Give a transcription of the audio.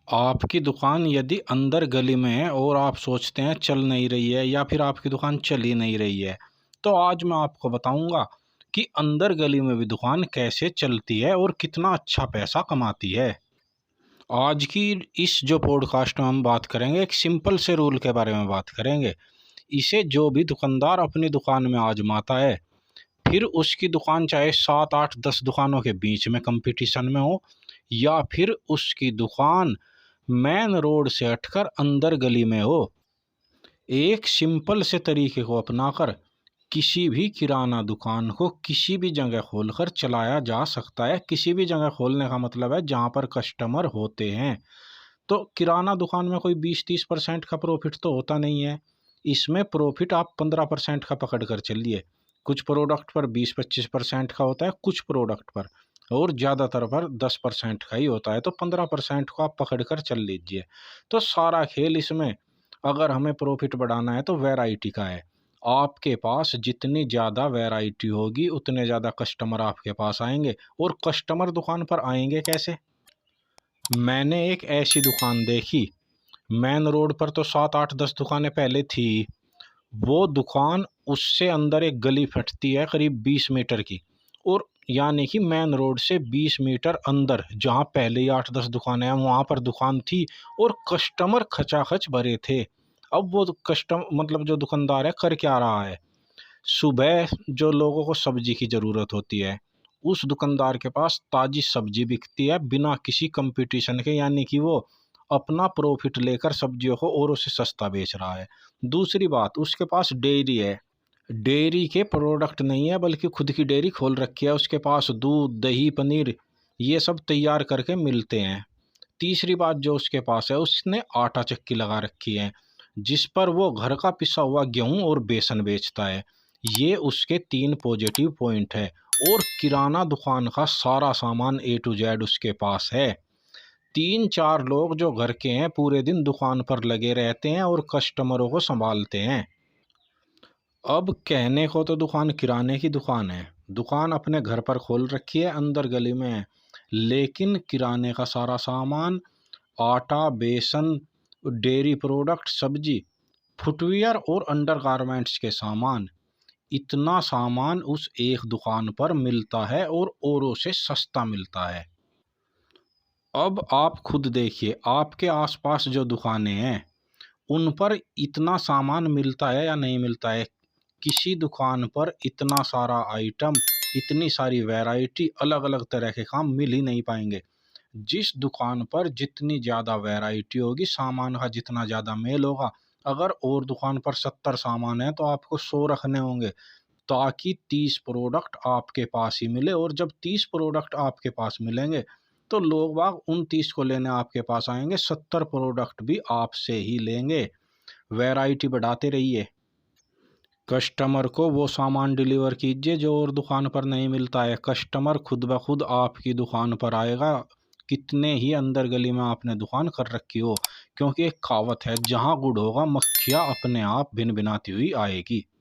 आपकी दुकान यदि अंदर गली में है और आप सोचते हैं चल नहीं रही है या फिर आपकी दुकान चल ही नहीं रही है, तो आज मैं आपको बताऊंगा कि अंदर गली में भी दुकान कैसे चलती है और कितना अच्छा पैसा कमाती है। आज की इस जो पॉडकास्ट में हम बात करेंगे, एक सिंपल से रूल के बारे में बात करेंगे। इसे जो भी दुकानदार अपनी दुकान में आजमाता है, फिर उसकी दुकान चाहे 7 8 10 दुकानों के बीच में कंपटीशन में हो या फिर उसकी दुकान मेन रोड से हटकर अंदर गली में हो, एक सिंपल से तरीके को अपनाकर किसी भी किराना दुकान को किसी भी जगह खोलकर चलाया जा सकता है। किसी भी जगह खोलने का मतलब है जहाँ पर कस्टमर होते हैं। तो किराना दुकान में कोई 20 30% का प्रॉफिट तो होता नहीं है। इसमें प्रॉफिट आप 15% का पकड़ कर चलिए। कुछ प्रोडक्ट पर 20 25% का होता है, कुछ प्रोडक्ट पर, और ज़्यादातर पर 10% का ही होता है। तो 15% को आप पकड़ कर चल लीजिए। तो सारा खेल इसमें, अगर हमें प्रॉफिट बढ़ाना है तो वैरायटी का है। आपके पास जितनी ज़्यादा वैरायटी होगी उतने ज़्यादा कस्टमर आपके पास आएंगे। और कस्टमर दुकान पर आएंगे कैसे? मैंने एक ऐसी दुकान देखी, मेन रोड पर तो 7 8 10 दुकानें पहले थी। वो दुकान, उससे अंदर एक गली फटती है करीब 20 मीटर की, और यानी कि मेन रोड से 20 मीटर अंदर जहाँ पहले ही 8 10 दुकानें हैं वहाँ पर दुकान थी, और कस्टमर खचाखच भरे थे। अब वो मतलब जो दुकानदार है कर क्या रहा है, सुबह जो लोगों को सब्जी की ज़रूरत होती है, उस दुकानदार के पास ताज़ी सब्जी बिकती है बिना किसी कंपटीशन के, यानी कि वो अपना प्रॉफिट लेकर सब्जियों को औरों से सस्ता बेच रहा है। दूसरी बात, उसके पास डेयरी है। डेयरी के प्रोडक्ट नहीं है बल्कि खुद की डेयरी खोल रखी है। उसके पास दूध दही पनीर ये सब तैयार करके मिलते हैं। तीसरी बात जो उसके पास है, उसने आटा चक्की लगा रखी है जिस पर वो घर का पिसा हुआ गेहूं और बेसन बेचता है। ये उसके 3 पॉजिटिव पॉइंट है। और किराना दुकान का सारा सामान A to Z उसके पास है। 3 4 लोग जो घर के हैं पूरे दिन दुकान पर लगे रहते हैं और कस्टमरों को संभालते हैं। अब कहने को तो दुकान किराने की दुकान है, दुकान अपने घर पर खोल रखी है, अंदर गली में है, लेकिन किराने का सारा सामान, आटा बेसन, डेयरी प्रोडक्ट, सब्जी, फुटवियर और अंडरगारमेंट्स के सामान, इतना सामान उस एक दुकान पर मिलता है और औरों से सस्ता मिलता है। अब आप खुद देखिए, आपके आसपास जो दुकानें हैं उन पर इतना सामान मिलता है या नहीं मिलता है? किसी दुकान पर इतना सारा आइटम, इतनी सारी वैरायटी, अलग अलग तरह के काम मिल ही नहीं पाएंगे। जिस दुकान पर जितनी ज़्यादा वैरायटी होगी, सामान का जितना ज़्यादा मेल होगा, अगर और दुकान पर 70 सामान है तो आपको 100 रखने होंगे, ताकि 30 प्रोडक्ट आपके पास ही मिले। और जब 30 प्रोडक्ट आपके पास मिलेंगे तो लोग बाग उन 30 को लेने आपके पास आएंगे, 70 प्रोडक्ट भी आपसे ही लेंगे। वैरायटी बढ़ाते रहिए, कस्टमर को वो सामान डिलीवर कीजिए जो और दुकान पर नहीं मिलता है। कस्टमर खुद ब खुद आपकी दुकान पर आएगा, कितने ही अंदर गली में आपने दुकान कर रखी हो। क्योंकि एक कहावत है, जहाँ गुड़ होगा मक्खियाँ अपने आप भिन भिनाती हुई आएगी।